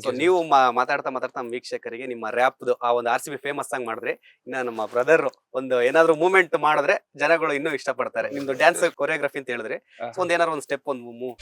So ನೀವು ಮಾತಾಡ್ತಾ ಮಾತಾಡ್ತಾ ನಮ್ಮ ವೀಕ್ಷಕರಿಗೆ ನಿಮ್ಮ ರ್ಯಾಪ್ ಆ ಒಂದು RCB ಫೇಮಸ್ ಆಗಿ ಮಾಡಿದ್ರೆ, ಇನ್ನ ನಮ್ಮ ಬ್ರದರ್ ಒಂದು ಏನಾದ್ರು ಮೂವ್ಮೆಂಟ್ ಮಾಡಿದ್ರೆ ಜನಗಳು ಇನ್ನೂ ಇಷ್ಟಪಡ್ತಾರೆ. ನಿಮ್ದು ಡ್ಯಾನ್ಸ್ ಕೊರಿಯೋಗ್ರಫಿ ಅಂತ ಹೇಳಿದ್ರೆ ಒಂದ್ ಏನಾದ್ರು ಒಂದು ಸ್ಟೆಪ್ ಒಂದು ಮೂವ್.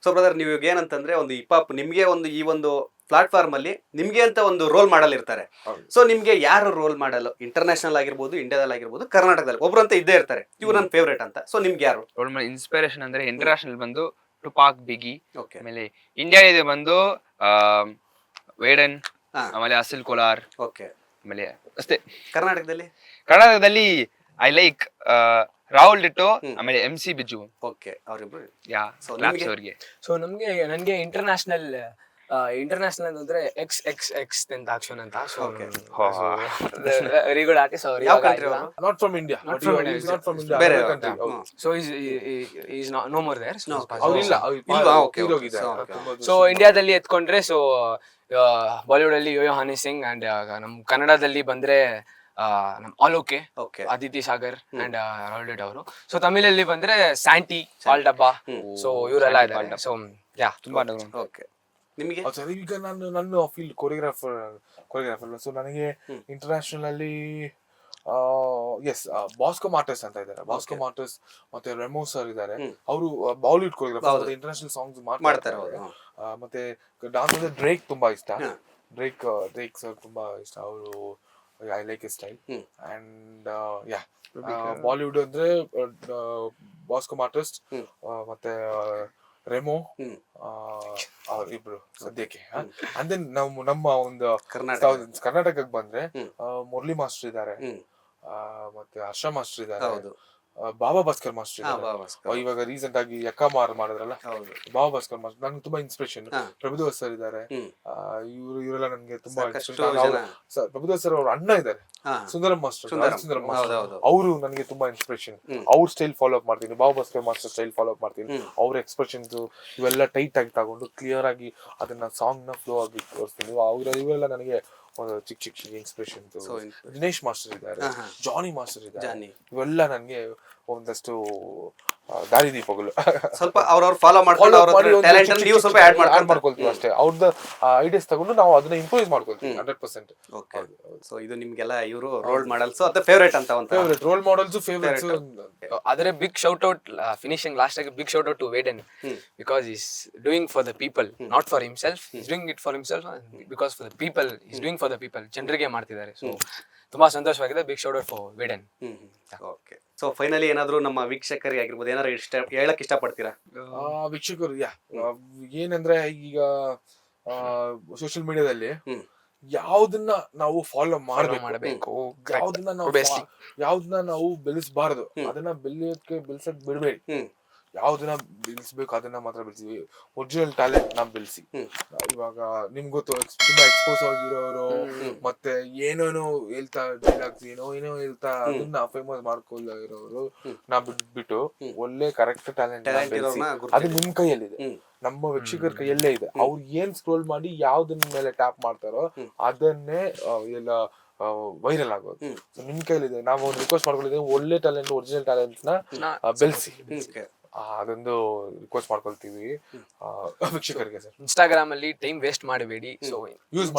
ಸೊ ಬ್ರದರ್, ನೀವು ಏನಂತಂದ್ರೆ ಒಂದು ಹಿಪ್ ನಿಮ್ಗೆ ಒಂದು ಈ ಒಂದು ಪ್ಲಾಟ್ಫಾರ್ಮ್ ಅಲ್ಲಿ ನಿಮ್ಗೆ ಅಂತ ಒಂದು ರೋಲ್ ಮಾಡಲ್ ಇರ್ತಾರೆ. ಸೊ ನಿಮ್ಗೆ ಯಾರು ರೋಲ್ ಮಾಡಲ್, ಇಂಟರ್ನ್ಯಾಷನಲ್ ಆಗಿರ್ಬೋದು, ಇಂಡಿಯಾದಲ್ಲಿ ಆಗಿರ್ಬೋದು, ಕರ್ನಾಟಕದಲ್ಲಿ ಒಬ್ರು ಅಂತ ಇದ್ದೇ ಇರ್ತಾರೆ, ಇವ್ರು ನನ್ನ ಫೇವ್ರೇಟ್ ಅಂತ. ಸೊ ನಿಮ್ಗೆ ಯಾರು ರೋಲ್ ಮಾಡಲ್ ಇನ್ಸ್ಪಿರೇಷನ್ ಅಂದ್ರೆ ಇಂಟರ್ನ್ಯಾಷನಲ್ ಬಂದು ಟುಪಾಕ್ ಬಿಗಿ, ಓಕೆ, ಆಮೇಲೆ ಇಂಡಿಯಾ ಇದೆ ಬಂದು ವೇಡನ್, ಆಮೇಲೆ ಅಸಿಲ್ ಕೋಲಾರ್, ಓಕೆ, ಆಮೇಲೆ ಅಷ್ಟೇ. ಕರ್ನಾಟಕದಲ್ಲಿ ಐ ಲೈಕ್ ರಾಹುಲ್ ಡಿಟೋ, ಆಮೇಲೆ MC ಬಿಜು. ಓಕೆ, ಅವರಿಬ್ರು. ಯಾ, ಸೊ ಅವ್ರಿಗೆ. ಸೊ ನನಗೆ ಇಂಟರ್ನ್ಯಾಷನಲ್ ಅಂದ್ರೆ XXX ಟೆಂಟಾಕ್ಷನ್ ಅಂತ. So very good artist. ಅವರು ಯಾವ ಕಂಟ್ರಿ ಅವರು? Not from India. Not from India. He's not from India. ಬೇರೆ country. So is no more there. ಅವ್ರಿಲ್ಲ. ಇಲ್ವಾ? ಓಕೆ, ಸೊ ಇಂಡಿಯಾದಲ್ಲಿ ಎತ್ಕೊಂಡ್ರೆ ಸೊ ಬಾಲಿವುಡ್ ಅಲ್ಲಿ ಯೋಯೋ ಹನಿ ಸಿಂಗ್, ಅಂಡ್ ನಮ್ ಕನ್ನಡದಲ್ಲಿ ಬಂದ್ರೆ ನಮ್ ಆಲೋಕೆ, ಅದಿತಿ ಸಾಗರ್ ಅಂಡ್ ರಾಲ್ಡೆಡ್ ಅವರು. ಸೊ ತಮಿಳಲ್ಲಿ ಬಂದ್ರೆ ಸ್ಯಾಂಟಿ, ಪಾಲ್ ಡಬ್ಬಾ. ಸೊ ಇವರೆಲ್ಲ ಇದ್ದಾರೆ. ಸೊ ಯಾ, ತುಂಬಾ. ಓಕೆ, ನಿಮಗೆ? ಈಗ ನನ್ನ ಫೀಲ್ಡ್ ಕೊರಿಯೋಗ್ರಾಫರ್. ಸೊ ನನಗೆ ಇಂಟರ್ನ್ಯಾಷನಲ್ ಅಲ್ಲಿ ಎಸ್ ಬಾಸ್ಕೋ ಮಾರ್ಟಸ್ ಅಂತ ಇದ್ದಾರೆ. ಬಾಸ್ಕೋ ಮಾರ್ಟಸ್ ಮತ್ತೆ ರೆಮೋ ಸರ್ ಇದ್ದಾರೆ. ಅವರು ಬಾಲಿವುಡ್ ಕೊರಿಯೋಗ್ರಾಫರ್, ಇಂಟರ್ನ್ಯಾಷನಲ್ ಸಾಂಗ್ಸ್ ಮಾಡ್ತಾರೆ. ಮತ್ತೆ ಡಾನ್ಸ್ ಅಂದ್ರೆ ಡ್ರೇಕ್ ತುಂಬಾ ಇಷ್ಟ. ಡ್ರೇಕ್ ಸರ್ ತುಂಬಾ ಇಷ್ಟ. ಅವರು I like his style. And yeah, Bollywood ಅಂದ್ರೆ ಬಾಸ್ಕೋ ಮಾರ್ಟಸ್ ಮತ್ತೆ ರೆಮೋ, ಇಬ್ರು ಸದ್ಯಕ್ಕೆ. ಅಂಡ್ ದೆನ್ ನಾವು ನಮ್ಮ ಒಂದು ಕರ್ನಾಟಕಕ್ಕೆ ಬಂದ್ರೆ ಮುರಳಿ ಮಾಸ್ಟರ್ ಇದ್ದಾರೆ, ಮತ್ತೆ ಹರ್ಷ ಮಾಸ್ಟರ್ ಇದ್ದಾರೆ, ಬಾಬಾ ಭಾಸ್ಕರ್ ಮಾಸ್ಟರ್ ಇದ್ದಾರೆ. ಇವಾಗ ರೀಸೆಂಟ್ ಆಗಿ ಯಕ್ಕಮಾರ್ ಮಾಡಿದ್ರಲ್ಲ, ಬಾಬಾ ಭಾಸ್ಕರ್ ಮಾಸ್ಟರ್ ನಂಗೆ ತುಂಬಾ ಇನ್ಸ್ಪಿರೇಷನ್. ಪ್ರಭುದೇವ ಸರ್ ಇದ್ದಾರೆ. ಇವರೆಲ್ಲ ನನ್ಗೆ ತುಂಬಾ ಪ್ರಭುದೇವ ಸರ್ ಅವ್ರ ಅಣ್ಣ ಇದ್ದಾರೆ, ಸುಂದರಂ ಮಾಸ್ಟರ್. ಅವರು ನನಗೆ ತುಂಬಾ ಇನ್ಸ್ಪಿರೇಷನ್. ಅವ್ರ ಸ್ಟೈಲ್ ಫಾಲೋ ಅಪ್ ಮಾಡ್ತೀನಿ, Baba Bhaskar master style follow up ಮಾಡ್ತೀನಿ. ಅವ್ರ ಎಕ್ಸ್ಪ್ರೆಷನ್ಸ್ ಇವೆಲ್ಲ ಟೈಟ್ ಆಗಿ ತಗೊಂಡು ಕ್ಲಿಯರ್ ಆಗಿ ಅದನ್ನ ಸಾಂಗ್ ನ ಫ್ಲೋ ಆಗಿ ತೋರಿಸ್ತೀನಿ. ಇವೆಲ್ಲ ನನಗೆ ಒಂದು ಚಿಕ್ಕ ಇನ್ಸ್ಪಿರೇಷನ್. ದಿನೇಶ್ ಮಾಸ್ಟರ್ ಇದ್ದಾರೆ, ಜಾನಿ ಮಾಸ್ಟರ್ ಇದ್ದಾರೆ. ಇವೆಲ್ಲ ನನ್ಗೆ ಒಂದಷ್ಟು ದಾರಿದೀಪಗಳು. ಸ್ವಲ್ಪ ಅವ್ರವ್ರು ಫಾಲೋ ಮಾಡ್ಕೊಂಡು ನೀವು ಸ್ವಲ್ಪ ಆಡ್ ಮಾಡ್ಕೊಳ್ತೀವಿ ಅಷ್ಟೇ. ಅವ್ರದ್ದು ಐಡಿಯಾಸ್ ತಗೊಂಡು ನಾವು ಅದನ್ನ ಇಂಪ್ರೂವ್ ಮಾಡ್ಕೊಳ್ತೀವಿ 100%. ಓಕೆ, ಸೊ ಇದು ನಿಮ್ಗೆಲ್ಲ ಇವರು ರೋಲ್ ಮಾಡಲ್ಸ್ ಅಥವಾ ಫೇವರೇಟ್ ಅಂತ ಒಂದು ಫೇವರೇಟ್ ರೋಲ್ ಮಾಡೆಲ್ಸ್ ಫೇವರೇಟ್ಸ್. ಆದರೆ big shout out finishing last ಆಗಿ big shout out to Vedan, because is doing for the people, not for himself. Is doing it for himself because for the people. Is doing for the people, ಜನರಿಗೆ ಮಾಡ್ತಿದ್ದಾರೆ. So ತುಂಬಾ ಸಂತೋಷವಾಗಿದೆ. Big shout out for Vedan. Okay, so finally ಏನಾದ್ರು ನಮ್ಮ ವೀಕ್ಷಕರಿಗೆ ಆಗಿರ್ಬೋದು ಏನಾದ್ರು ಹೇಳಕ್ ಇಷ್ಟಪಡ್ತೀರಾ? ವೀಕ್ಷಕರು ಏನಂದ್ರೆ ಈಗ ಸೋಷಿಯಲ್ ಮೀಡಿಯಾದಲ್ಲಿ ಯಾವ್ದನ್ನ ನಾವು ಫಾಲೋ ಮಾಡಬೇಕು, ಯಾವ್ದನ್ನ ನಾವು ಬೆಳೆಸಬಾರದು, ಅದನ್ನ ಬೆಳೆಸಕ್ ಬಿಡಬೇಡಿ. ಯಾವ್ದನ್ನ ಬೆಳೆಸ್ಬೇಕು ಅದನ್ನ ಮಾತ್ರ ಬೆಳೆಸಿ, ಒರಿಜಿನಲ್ ಟ್ಯಾಲೆಂಟ್ ನ ಬೆಳೆಸಿ. ಇವಾಗ ನಿಮ್ಗೆ ಗೊತ್ತು ತುಂಬಾ ಎಕ್ಸ್ಪೋಸ್ ಆಗಿರೋರು ಮತ್ತೆ ಏನೇನೋ ಹೇಳ್ತಾ ಡೈಲಾಗ್ಸ್ ಏನೋ ಹೇಳ್ತಾ ಅದನ್ನ ಫೇಮಸ್ ಮಾಡ್ಕೊಳ್ತಾ ಇರೋರು ನಾ ಬಿಟ್ಬಿಟ್ಟು ಒಳ್ಳೆ ಕರೆಕ್ಟ್ ಟ್ಯಾಲೆಂಟ್ ಅದು ನಿಮ್ ಕೈಯಲ್ಲಿದೆ, ನಮ್ಮ ವೀಕ್ಷಕರ ಕೈಯಲ್ಲೇ ಇದೆ. ಅವ್ರು ಏನ್ ಸ್ಕ್ರೋಲ್ ಮಾಡಿ ಯಾವ್ದನ್ನ ಮೇಲೆ ಟ್ಯಾಪ್ ಮಾಡ್ತಾರೋ ಅದನ್ನೇ ಎಲ್ಲ ವೈರಲ್ ಆಗೋದು. ನಿಮ್ ಕೈಲಿದೆ. ನಾವು ಒಂದು ರಿಕ್ವೆಸ್ಟ್ ಮಾಡ್ಕೊಂಡಿದ್ದೀವಿ, ಒಳ್ಳೆ ಟ್ಯಾಲೆಂಟ್ ಒರಿಜಿನಲ್ ಟ್ಯಾಲೆಂಟ್ ನ ಬೆಳೆಸಿ, ಅದೊಂದು ರಿಕ್ವೆಸ್ಟ್ ಮಾಡ್ಕೊಳ್ತೀವಿ ವೀಕ್ಷಕರಿಗೆ. ಸರ್ ಇನ್ಸ್ಟಾಗ್ರಾಮ್ ಅಲ್ಲಿ ಟೈಮ್ ವೇಸ್ಟ್ ಮಾಡಬೇಡಿ, ಸೊ ಯೂಸ್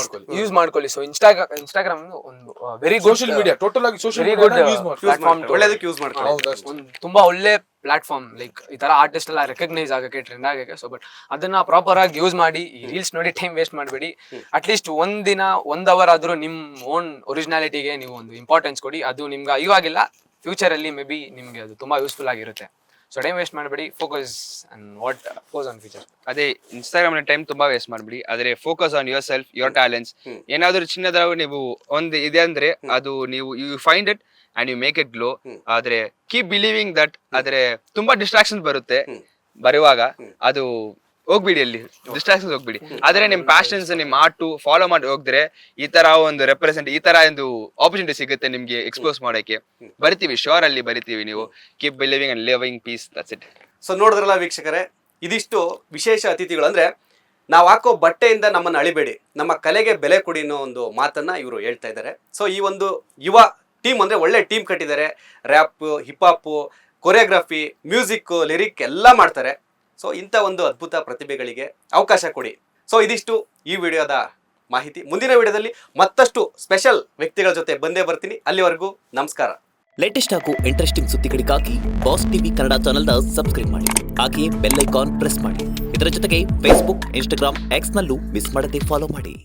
ಮಾಡ್ಕೊಳ್ಳಿ. ಸೊ ಇನ್ಸ್ಟಾಗ್ರಾಮ್ ಒಂದು very good social media, total ಆಗಿ social very good media use platform, ಒಳ್ಳೇದಕ್ಕೆ ಯೂಸ್ ಮಾಡ್ಕೊಳ್ಳಿ. ಒಂದು ತುಂಬಾ ಒಳ್ಳೆ ಪ್ಲಾಟ್ಫಾರ್ಮ್. ಲೈಕ್ ಈ ತರ ಆರ್ಟಿಸ್ಟ್ ಎಲ್ಲ ರೆಕಗ್ನೈಸ್ ಆಗಕ್ಕೆ, ಟ್ರೆಂಡ್ ಆಗಕ್ಕೆ. ಸೊ ಬಟ್ ಅದನ್ನ ಪ್ರಾಪರ್ ಆಗಿ ಯೂಸ್ ಮಾಡಿ. ಈ ರೀಲ್ಸ್ ನೋಡಿ ಟೈಮ್ ವೇಸ್ಟ್ ಮಾಡಬೇಡಿ. ಅಟ್ಲೀಸ್ಟ್ ಒಂದಿನ 1 ಅವರ್ ಆದ್ರೂ ನಿಮ್ ಓನ್ ಒರಿಜಿನಾಲಿಟಿಗೆ ನೀವು ಒಂದು ಇಂಪಾರ್ಟೆನ್ಸ್ ಕೊಡಿ. ಅದು ನಿಮ್ಗೆ ಇವಾಗಿಲ್ಲ, ಫ್ಯೂಚರ್ ಅಲ್ಲಿ ಮೇ ಬಿ ನಿಮ್ಗೆ ಅದು ತುಂಬಾ ಯೂಸ್ಫುಲ್ ಆಗಿರುತ್ತೆ. ಸೊ ಟೈಮ್ ವೇಸ್ಟ್ ಮಾಡಬೇಡಿ, focus on what goes on future. ಅದೇ ಇನ್ಸ್ಟಾಗ್ರಾಮ್ ಟೈಮ್ ತುಂಬಾ ವೇಸ್ಟ್ ಮಾಡ್ಬಿಡಿ, ಆದ್ರೆ focus on yourself, your talents. ಏನಾದ್ರು ಚಿನ್ನದ ನೀವು ಒಂದು ಇದೆ ಅಂದ್ರೆ ಅದು ನೀವು you find it and you make it glow. ಆದ್ರೆ ಕೀಪ್ ಬಿಲೀವಿಂಗ್ ದಟ್. ಆದ್ರೆ ತುಂಬಾ ಡಿಸ್ಟ್ರಾಕ್ಷನ್ ಬರುತ್ತೆ ಬರುವಾಗ, ಅದು ಹೋಗ್ಬಿಡಿ, ಅಲ್ಲಿ ಡಿಸ್ಟ್ರಾಕ್ಷನ್ಸ್ ಹೋಗ್ಬಿಡಿ. ಆದ್ರೆ ನಿಮ್ ಪ್ಯಾಷನ್ಸ್, ನಿಮ್ ಆರ್ಟ್ ಫಾಲೋ ಮಾಡಿ ಹೋಗಿದ್ರೆ ಈ ತರ ಒಂದು ರೆಪ್ರೆಸೆಂಟ್, ಈ ತರ ಒಂದು ಆಪರ್ಚುನಿಟಿ ಸಿಗುತ್ತೆ ನಿಮ್ಗೆ ಎಕ್ಸ್ಪೋಸ್ ಮಾಡಕ್ಕೆ. ಬರಿತೀವಿ, ಶೋರ್ ಅಲ್ಲಿ ಬರಿತೀವಿ. ನೀವು keep believing and living peace, that's it. So ನೋಡಿದ್ರಲ್ಲ ವೀಕ್ಷಕರೇ, ಇದಿಷ್ಟು ವಿಶೇಷ ಅತಿಥಿಗಳು. ಅಂದ್ರೆ ನಾವು ಹಾಕೋ ಬಟ್ಟೆಯಿಂದ ನಮ್ಮನ್ನು ಅಳಿಬೇಡಿ, ನಮ್ಮ ಕಲೆಗೆ ಬೆಲೆ ಕೊಡಿ ಅನ್ನೋ ಒಂದು ಮಾತನ್ನ ಇವರು ಹೇಳ್ತಾ ಇದ್ದಾರೆ. ಸೊ ಈ ಒಂದು ಯುವ ಟೀಮ್ ಅಂದ್ರೆ ಒಳ್ಳೆ ಟೀಮ್ ಕಟ್ಟಿದ್ದಾರೆ. ರ್ಯಾಪ್, ಹಿಪ್-ಹಾಪ್, ಕೊರಿಯೋಗ್ರಫಿ, ಮ್ಯೂಸಿಕ್, ಲಿರಿಕ್ ಎಲ್ಲ ಮಾಡ್ತಾರೆ. ಸೊ ಇಂಥ ಒಂದು ಅದ್ಭುತ ಪ್ರತಿಭೆಗಳಿಗೆ ಅವಕಾಶ ಕೊಡಿ. ಸೊ ಇದಿಷ್ಟು ಈ ವಿಡಿಯೋದ ಮಾಹಿತಿ. ಮುಂದಿನ ವಿಡಿಯೋದಲ್ಲಿ ಮತ್ತಷ್ಟು ಸ್ಪೆಷಲ್ ವ್ಯಕ್ತಿಗಳ ಜೊತೆ ಬಂದೇ ಬರ್ತೀನಿ. ಅಲ್ಲಿವರೆಗೂ ನಮಸ್ಕಾರ. ಲೇಟೆಸ್ಟ್ ಹಾಗೂ ಇಂಟ್ರೆಸ್ಟಿಂಗ್ ಸುದ್ದಿಗಳಿಗಾಗಿ ಬಾಸ್ ಟಿವಿ ಕನ್ನಡ ಚಾನೆಲ್ನ ಸಬ್ಸ್ಕ್ರೈಬ್ ಮಾಡಿ. ಹಾಗೆಯೇ ಬೆಲ್ ಐಕಾನ್ ಪ್ರೆಸ್ ಮಾಡಿ. ಇದರ ಜೊತೆಗೆ ಫೇಸ್ಬುಕ್, ಇನ್ಸ್ಟಾಗ್ರಾಮ್, ಎಕ್ಸ್ನಲ್ಲೂ ಮಿಸ್ ಮಾಡದೆ ಫಾಲೋ ಮಾಡಿ.